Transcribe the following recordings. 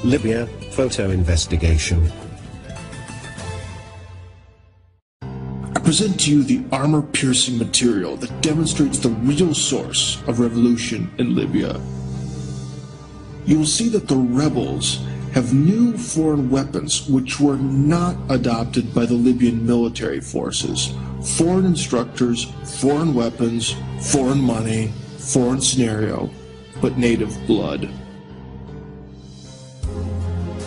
LIEBYA, photo investigation. I present to you the armor-piercing material that demonstrates the real source of revolution in Libya. You will see that the rebels have new foreign weapons which were not adopted by the Libyan military forces. Foreign instructors, foreign weapons, foreign money, foreign scenario, but native blood.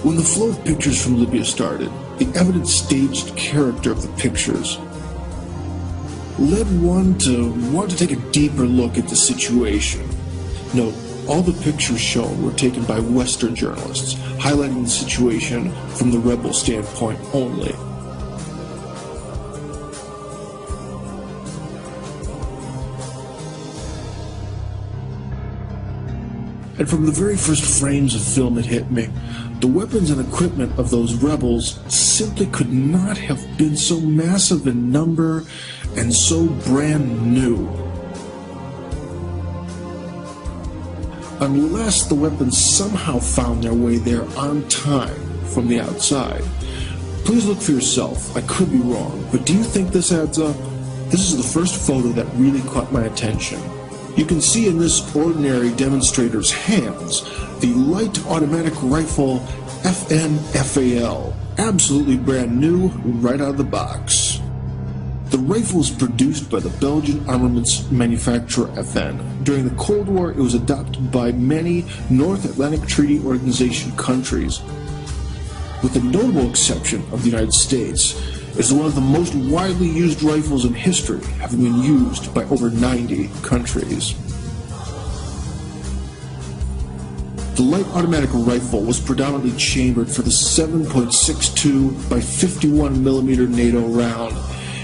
When the flow of pictures from Libya started, the evident staged character of the pictures led one to want to take a deeper look at the situation. Note, all the pictures shown were taken by Western journalists, highlighting the situation from the rebel standpoint only. And from the very first frames of film it hit me, the weapons and equipment of those rebels simply could not have been so massive in number and so brand new. Unless the weapons somehow found their way there on time from the outside. Please look for yourself. I could be wrong, but do you think this adds up? This is the first photo that really caught my attention. You can see in this ordinary demonstrator's hands the light automatic rifle FN-FAL, absolutely brand new, right out of the box. The rifle was produced by the Belgian armaments manufacturer FN. During the Cold War, it was adopted by many North Atlantic Treaty Organization countries, with the notable exception of the United States. It's one of the most widely used rifles in history, having been used by over 90 countries. The light automatic rifle was predominantly chambered for the 7.62 by 51mm NATO round,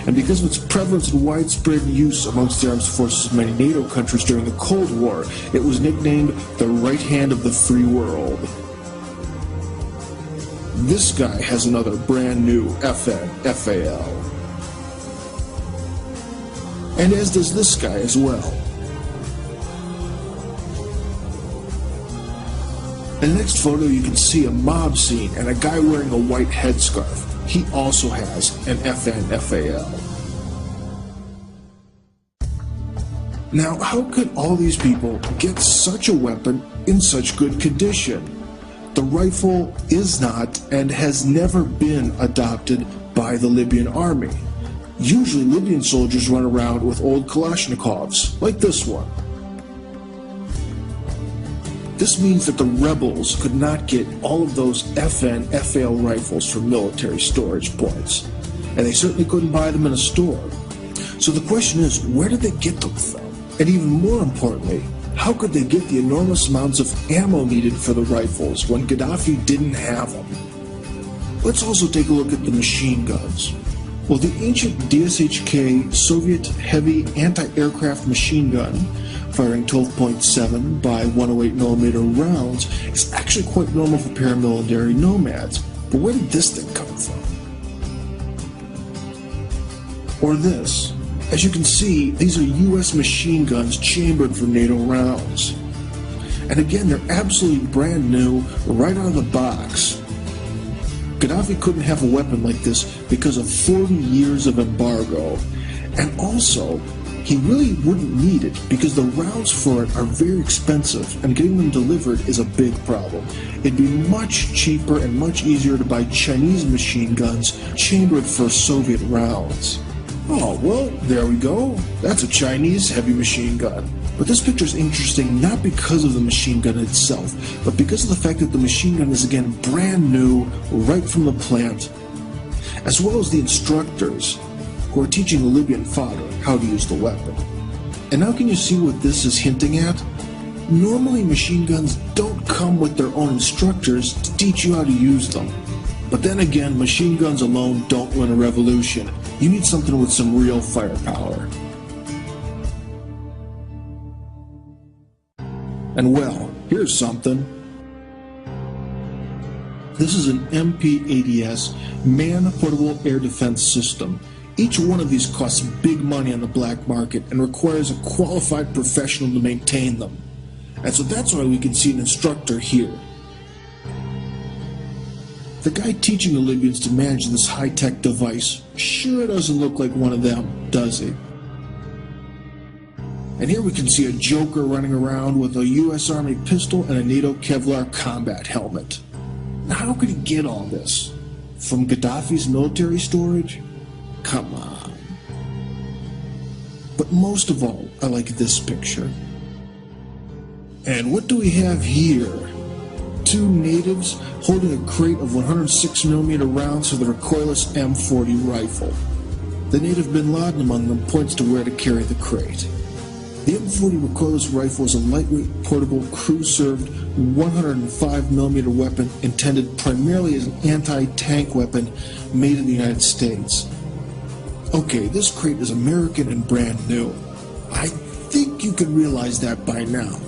and because of its prevalence and widespread use amongst the armed forces of many NATO countries during the Cold War, it was nicknamed the right hand of the free world. This guy has another brand new FN-FAL. And as does this guy as well. In the next photo you can see a mob scene and a guy wearing a white headscarf. He also has an FN-FAL. Now, how could all these people get such a weapon in such good condition? The rifle is not and has never been adopted by the Libyan army. Usually Libyan soldiers run around with old Kalashnikovs, like this one. This means that the rebels could not get all of those FN-FAL rifles from military storage points, and they certainly couldn't buy them in a store. So the question is, where did they get them from? And even more importantly, how could they get the enormous amounts of ammo needed for the rifles when Gaddafi didn't have them? Let's also take a look at the machine guns. Well, the ancient DSHK Soviet heavy anti-aircraft machine gun, firing 12.7 by 108mm rounds, is actually quite normal for paramilitary nomads. But where did this thing come from? Or this. As you can see, these are US machine guns chambered for NATO rounds. And again, they're absolutely brand new, right out of the box. Gaddafi couldn't have a weapon like this because of 40 years of embargo. And also, he really wouldn't need it because the rounds for it are very expensive and getting them delivered is a big problem. It'd be much cheaper and much easier to buy Chinese machine guns chambered for Soviet rounds. Oh, well, there we go. That's a Chinese heavy machine gun. But this picture is interesting not because of the machine gun itself, but because of the fact that the machine gun is again brand new, right from the plant, as well as the instructors who are teaching the Libyan fodder how to use the weapon. And now can you see what this is hinting at? Normally machine guns don't come with their own instructors to teach you how to use them. But then again, machine guns alone don't win a revolution. You need something with some real firepower. And well, here's something. This is an MP-80S man-portable air defense system. Each one of these costs big money on the black market and requires a qualified professional to maintain them. And so that's why we can see an instructor here. The guy teaching the Libyans to manage this high-tech device sure doesn't look like one of them, does he? And here we can see a Joker running around with a US Army pistol and a NATO Kevlar combat helmet. Now, how could he get all this? From Gaddafi's military storage? Come on. But most of all, I like this picture. And what do we have here? Two natives holding a crate of 106mm rounds for the recoilless M40 rifle. The native bin Laden among them points to where to carry the crate. The M40 recoilless rifle is a lightweight, portable, crew-served 105mm weapon intended primarily as an anti-tank weapon made in the United States. Okay, this crate is American and brand new. I think you can realize that by now.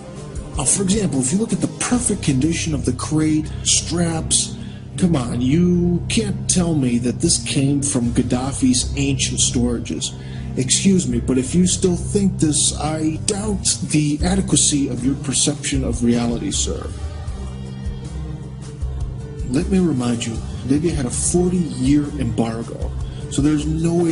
For example, if you look at the perfect condition of the crate, straps, come on, you can't tell me that this came from Gaddafi's ancient storages. Excuse me, but if you still think this, I doubt the adequacy of your perception of reality, sir. Let me remind you, Libya had a 40-year embargo, so there's no way